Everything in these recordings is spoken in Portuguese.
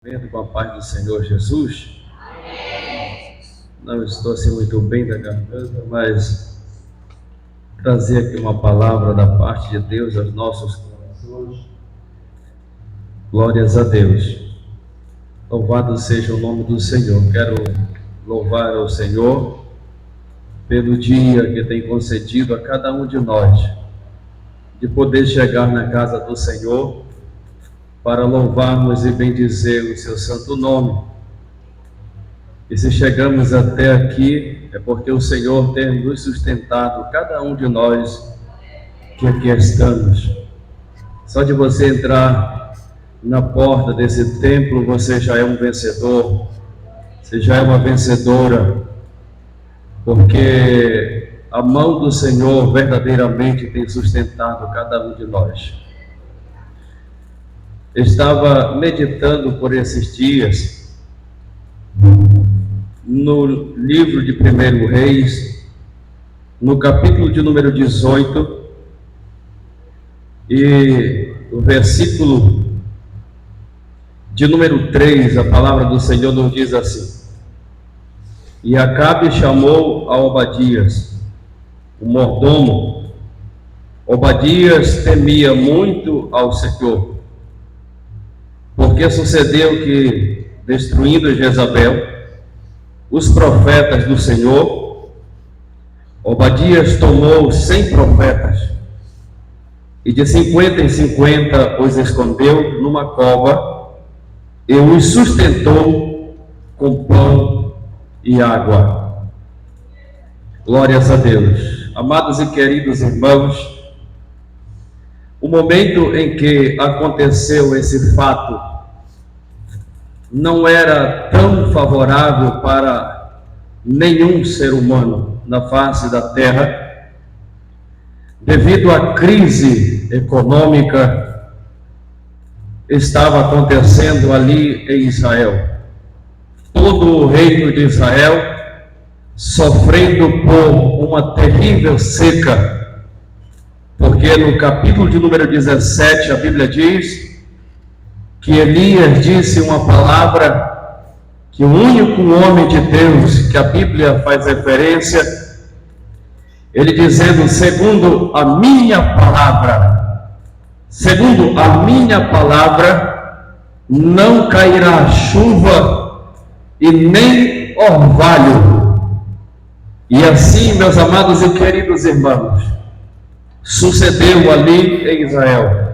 Com a paz do Senhor Jesus. Não estou assim muito bem da garganta, mas trazer aqui uma palavra da parte de Deus aos nossos corações. Glórias a Deus. Louvado seja o nome do Senhor. Quero louvar ao Senhor pelo dia que tem concedido a cada um de nós de poder chegar na casa do Senhor para louvarmos e bendizer o seu santo nome. E se chegamos até aqui, é porque o Senhor tem nos sustentado, cada um de nós que aqui estamos. Só de você entrar na porta desse templo, você já é um vencedor, você já é uma vencedora, porque a mão do Senhor verdadeiramente tem sustentado cada um de nós. Estava meditando por esses dias no livro de 1 Reis, no capítulo de número 18, e o versículo de número 3, a palavra do Senhor nos diz assim: E Acabe chamou a Obadias, o mordomo. Obadias temia muito ao Senhor, porque sucedeu que, destruindo Jezabel os profetas do Senhor, Obadias tomou 100 profetas e de 50 em 50 os escondeu numa cova e os sustentou com pão e água. Glórias a Deus. Amados e queridos irmãos, o momento em que aconteceu esse fato não era tão favorável para nenhum ser humano na face da terra, devido à crise econômica que estava acontecendo ali em Israel. Todo o reino de Israel sofrendo por uma terrível seca, porque no capítulo de número 17 a Bíblia diz que Elias disse uma palavra que o único homem de Deus que a Bíblia faz referência, ele dizendo: segundo a minha palavra, não cairá chuva e nem orvalho. E assim, meus amados e queridos irmãos, sucedeu ali em Israel.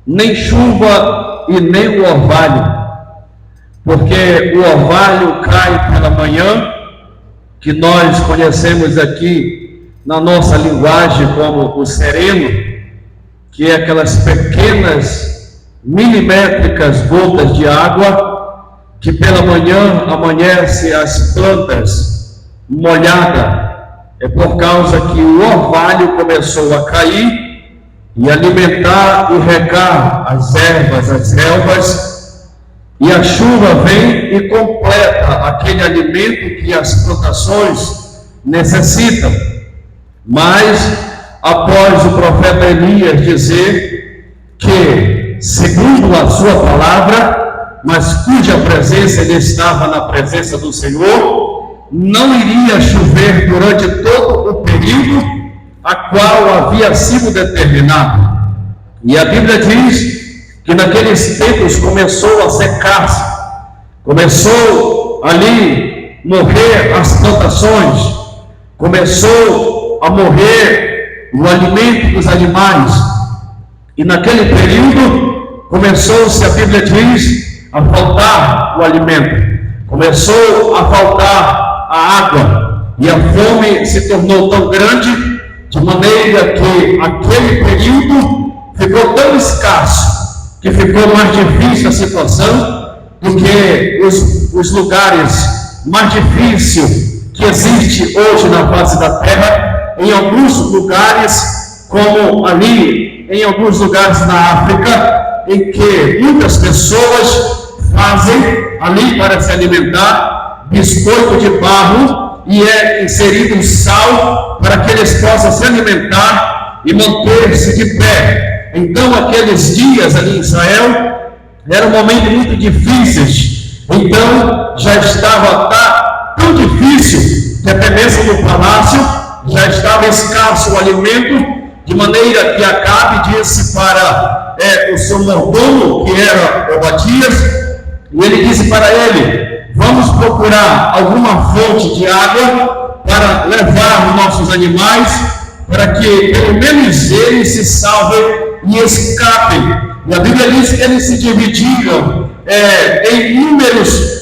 Nem chuva e nem o orvalho, porque o orvalho cai pela manhã, que nós conhecemos aqui na nossa linguagem como o sereno, que é aquelas pequenas milimétricas gotas de água que pela manhã amanhece as plantas molhadas. É por causa que o orvalho começou a cair e alimentar e regar as ervas, as relvas, e a chuva vem e completa aquele alimento que as plantações necessitam. Mas, após o profeta Elias dizer que, segundo a sua palavra, mas cuja presença ele estava na presença do Senhor, não iria chover durante todo o período a qual havia sido determinado. E a Bíblia diz que naqueles tempos começou a secar-se, começou ali morrer as plantações, começou a morrer o alimento dos animais, e naquele período começou-se, a Bíblia diz, a faltar o alimento, começou a faltar a água, e a fome se tornou tão grande, de maneira que aquele período ficou tão escasso, que ficou mais difícil a situação do que os lugares mais difíceis que existe hoje na face da terra. Em alguns lugares, como ali, em alguns lugares na África, em que muitas pessoas fazem ali para se alimentar biscoito de barro, e é inserido sal para que eles possam se alimentar e manter-se de pé. Então, aqueles dias ali em Israel, Era um momento muito difícil, então já estava tão difícil que até mesmo no palácio já estava escasso o alimento, de maneira que Acabe disse para o seu mordomo, que era Obadias, e ele disse para ele: vamos procurar alguma fonte de água para levar os nossos animais, para que pelo menos eles se salvem e escapem. E a Bíblia diz que eles se dividiram em inúmeros.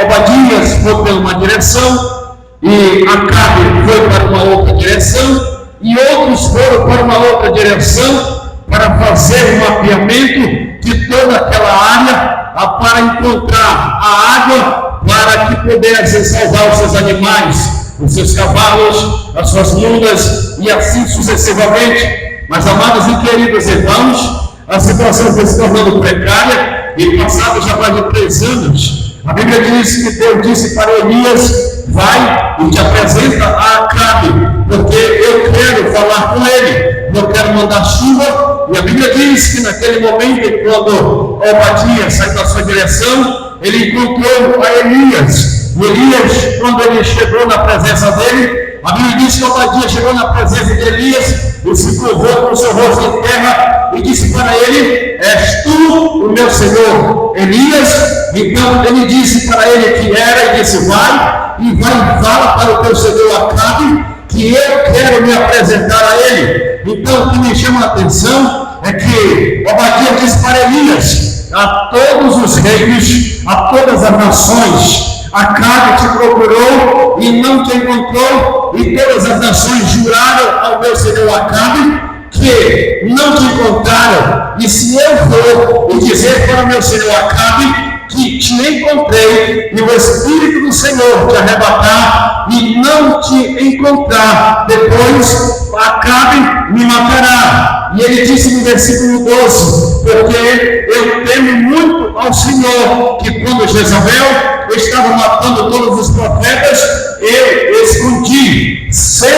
Obadias foi para uma direção, e Acabe foi para uma outra direção, e outros foram para uma outra direção, para fazer um mapeamento de toda aquela área, para encontrar a água, para que pudessem salvar os seus animais, os seus cavalos, as suas mulas, e assim sucessivamente. Mas, amados e queridos irmãos, a situação foi se tornando precária, e passado já mais de 3 anos, a Bíblia diz que Deus disse para Elias: vai e te apresenta a Acabe, porque eu quero falar com ele, eu quero mandar chuva. E a Bíblia diz que naquele momento, quando Obadias saiu da sua direção, ele encontrou a Elias. E Elias, quando ele chegou na presença dele, a Bíblia diz que Obadias chegou na presença de Elias e se curvou com o seu rosto em terra e disse para ele: és tu o meu senhor Elias? Então ele disse para ele que era, e disse: vai e fala para o teu senhor Acabe que eu quero me apresentar a ele. Então o que me chama a atenção é que Obadias disse para Elias: a todos os reinos, a todas as nações, Acabe te procurou e não te encontrou, e todas as nações juraram ao meu senhor Acabe que não te encontraram. E se eu for e dizer para o meu senhor Acabe que te encontrei, e o Espírito do Senhor te arrebatar e não te encontrar, depois Acabe me matará. E ele disse no versículo 12: porque eu temo muito ao Senhor, que quando Jezabel estava matando todos os profetas, eu escondi 100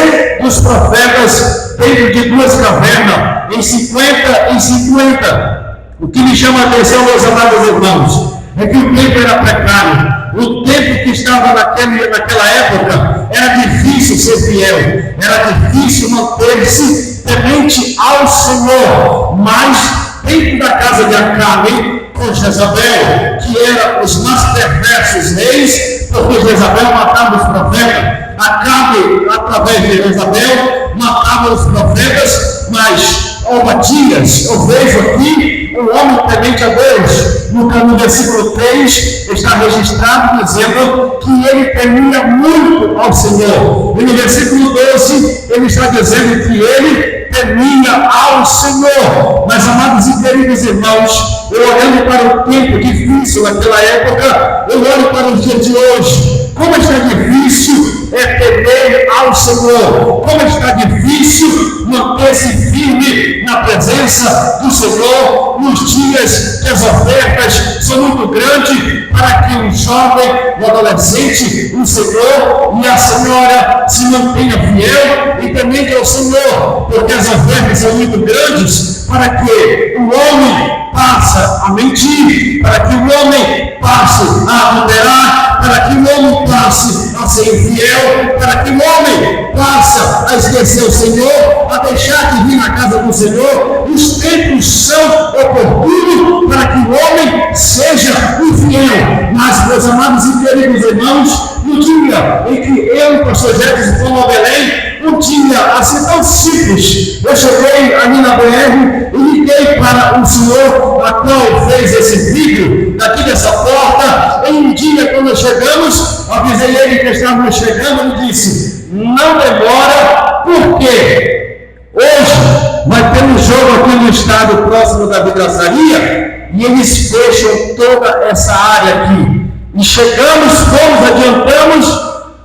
dos profetas dentro de 2 cavernas, em 50 em 50. O que me chama a atenção, meus amados irmãos, é que o tempo era precário. O tempo que estava naquela época era difícil ser fiel, era difícil manter-se temente ao Senhor. Mas dentro da casa de Acabe, com Jezabel, que era os mais perversos reis, porque Jezabel matava os profetas, Acabe, através de Jezabel, matava os profetas. Mas Obadias, eu vejo aqui um homem temente a Deus. No versículo 3 está registrado dizendo que ele temia muito ao Senhor. E no versículo 12 ele está dizendo que ele temia ao Senhor. Mas, amados e queridos irmãos, eu olhando para o tempo difícil naquela época, eu olho para os dias de hoje. Como está difícil temer ao Senhor, como está difícil manter-se firme na presença do Senhor nos dias que as ofertas são muito grandes para que um jovem, um adolescente, um senhor e a senhora se mantenha fiel e temente ao Senhor, porque as ofertas são muito grandes para que o homem passe a mentir, para que o homem passe a adulterar, para que o homem passe a ser infiel, para que o homem passe a esquecer o Senhor, a deixar de vir na casa do Senhor. Os tempos são oportunos para que o homem seja infiel. Mas, meus amados e queridos irmãos, no dia em que eu e o pastor Jefferson fomos a Belém, um dia assim tão simples, eu cheguei ali na BR e liguei para o senhor a qual fez esse vídeo daqui dessa porta. Em um dia, quando chegamos, avisei ele que estávamos chegando e disse: não demora, porque hoje vai ter um jogo aqui no estádio próximo da vidraçaria e eles fecham toda essa área aqui. E chegamos, fomos, adiantamos,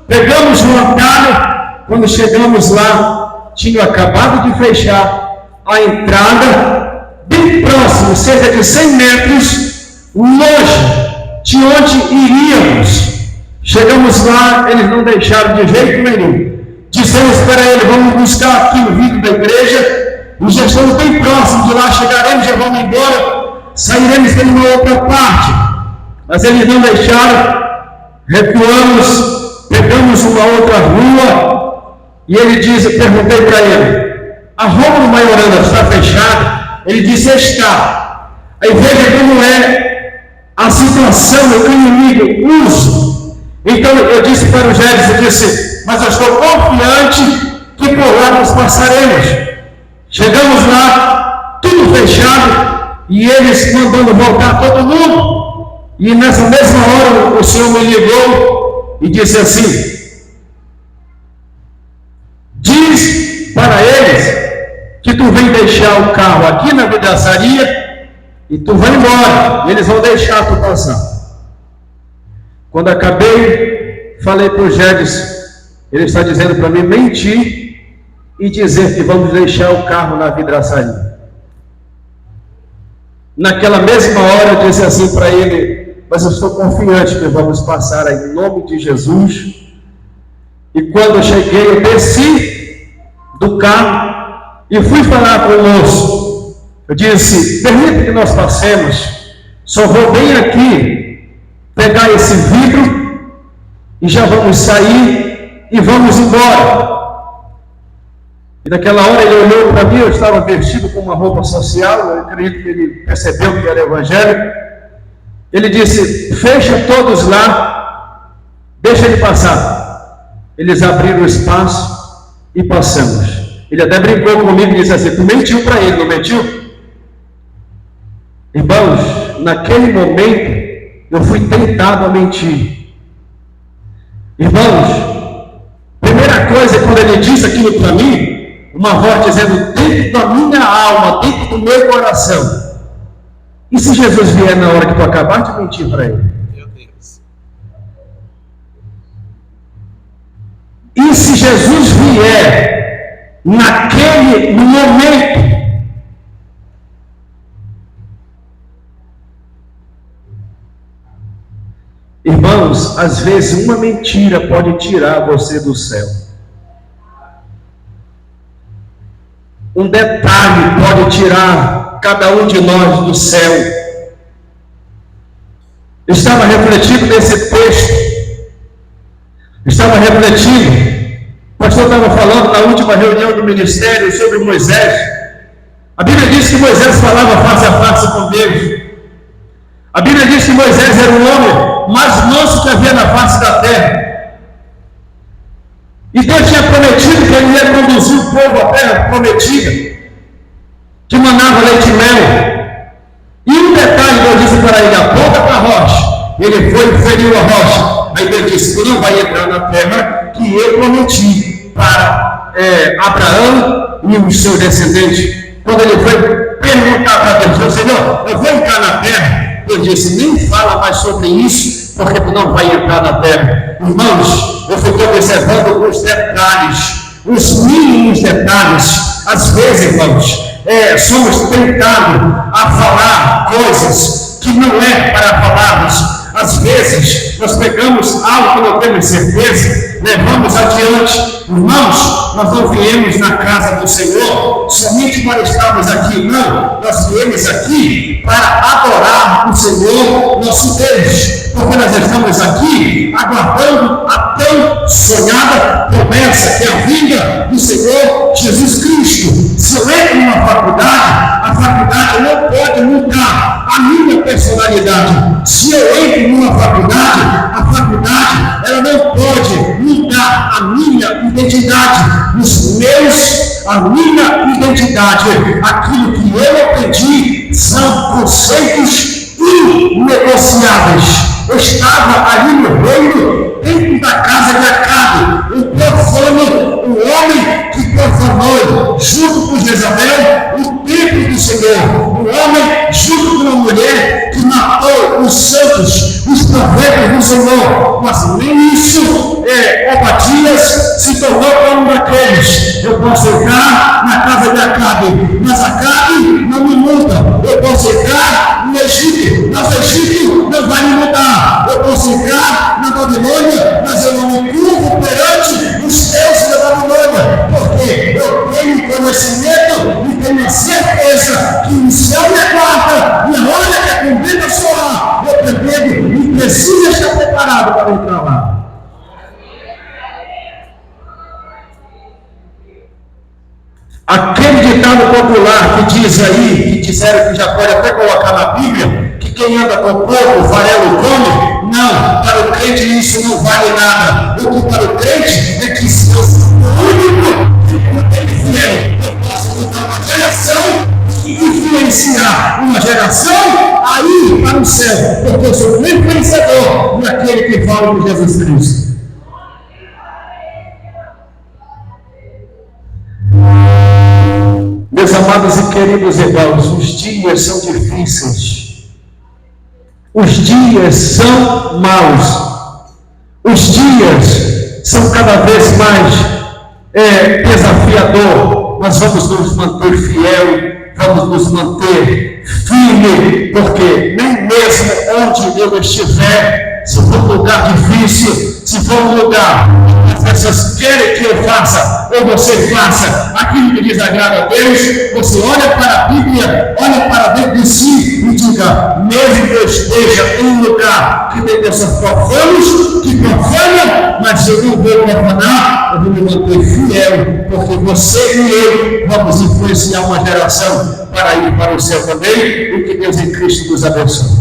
pegamos um atalho. Quando chegamos lá, tinham acabado de fechar a entrada, bem próximo, cerca de 100 metros, longe de onde iríamos. Chegamos lá, eles não deixaram de jeito nenhum. Dissemos para ele: vamos buscar aqui o vidro da igreja, e já estamos bem próximos de lá, chegaremos, já vamos embora. sairemos por uma outra parte. Mas eles não deixaram, recuamos, pegamos uma outra rua, e ele disse, eu perguntei para ele, a rua do Maiorana está fechada? Ele disse, está. Aí veja como é a situação do inimigo usa. Então eu disse para o Gélis, eu disse, mas eu estou confiante que por lá nós passaremos. Chegamos lá, tudo fechado, e eles mandando voltar todo mundo. E nessa mesma hora o Senhor me ligou e disse assim, diz para eles que tu vem deixar o carro aqui na vidraçaria e tu vai embora, e eles vão deixar tu passar. Quando acabei, falei para o Gélis, ele está dizendo para mim mentir e dizer que vamos deixar o carro na vidraçaria. Naquela mesma hora eu disse assim para ele, mas eu estou confiante que vamos passar em nome de Jesus. E quando eu cheguei, eu desci do carro e fui falar com o moço. Eu disse, permita que nós passemos, só vou bem aqui pegar esse vidro e já vamos sair e vamos embora. E naquela hora ele olhou para mim, eu estava vestido com uma roupa social, eu acredito que ele percebeu que era evangélico. Ele disse, fecha todos lá, deixa ele passar. Eles abriram o espaço e passamos. Ele até brincou comigo e disse assim, tu mentiu para ele, não mentiu? Irmãos, naquele momento eu fui tentado a mentir. Irmãos, primeira coisa, quando ele disse aquilo para mim, uma voz dizendo, dentro da minha alma, dentro do meu coração, e se Jesus vier na hora que tu acabar de mentir para ele? Meu Deus. E se Jesus vier naquele momento? Irmãos, às vezes uma mentira pode tirar você do céu. Um detalhe pode tirar cada um de nós do céu. Eu estava refletindo nesse texto. Estava refletindo. O pastor estava falando na última reunião do ministério sobre Moisés. A Bíblia diz que Moisés falava face a face com Deus. A Bíblia diz que Moisés era o homem mais manso que havia na face da terra. E Deus tinha prometido que ele ia conduzir o povo à terra prometida, que manava leite e mel. E um detalhe, Deus disse para ele, aponta para a rocha. Ele foi e feriu a rocha. Aí Deus disse, tu não vai entrar na terra que eu prometi para Abraão e os seus descendentes. Quando ele foi perguntar para Deus, Senhor, eu vou entrar na terra. Deus disse, nem fala mais sobre isso, porque tu não vai entrar na terra. Irmãos, eu fiquei observando os detalhes, os mínimos detalhes. Às vezes, irmãos, somos tentados a falar coisas que não é para falarmos. Às vezes, nós pegamos algo que não temos certeza, levamos adiante. Irmãos, nós não viemos na casa do Senhor somente para estarmos aqui, não. Nós viemos aqui para adorar o Senhor, nosso Deus. Porque nós estamos aqui aguardando a tão sonhada promessa, que é a vinda do Senhor Jesus Cristo. Se eu entro numa faculdade, a faculdade não pode mudar a minha personalidade. Se eu entro numa faculdade, a faculdade ela não pode mudar a minha identidade, a minha identidade. Aquilo que eu aprendi são conceitos inegociáveis. Eu estava ali no reino, dentro da casa de Acabe, o profano, o homem que profanou, junto com Jezabel, o templo do Senhor, o homem junto com uma mulher que matou os santos, os profetas do Senhor. Mas nem isso, Obadias se tornou como daqueles. Eu posso entrar na casa de Acabe, mas Acabe não me muda. Eu posso entrar no Egito, mas o Egito não vai me mudar. Eu posso entrar na Babilônia, mas eu não me curvo perante os deuses da Babilônia, porque eu tenho conhecimento e tenho certeza que o céu me aguarda, e a hora precisa estar preparado para entrar lá. Aquele ditado popular que diz aí, que disseram que já pode até colocar na Bíblia, que quem anda com pouco, farelo come. Não, para o crente isso não vale nada. O que para o crente é que se eu sou o único que ele fiel, eu posso mudar uma geração e influenciar uma geração aí para o céu, porque eu sou um influenciador daquele que fala com Jesus Cristo. Meus amados e queridos irmãos, os dias são difíceis, os dias são maus, os dias são cada vez mais desafiador. Nós vamos nos manter fiel, vamos nos manter firme, porque nem mesmo onde eu estiver, se for um lugar difícil, se for um lugar que as pessoas querem que eu faça, ou você faça aquilo que desagrada a Deus, você olha para a Bíblia, olha para dentro de si e diga: mesmo que eu esteja em um lugar que tem pessoas profanas, que profanam, mas eu não vou profanar, eu vou me manter fiel, porque você e eu vamos influenciar uma geração para ir para o céu também, e que Deus em Cristo nos abençoe.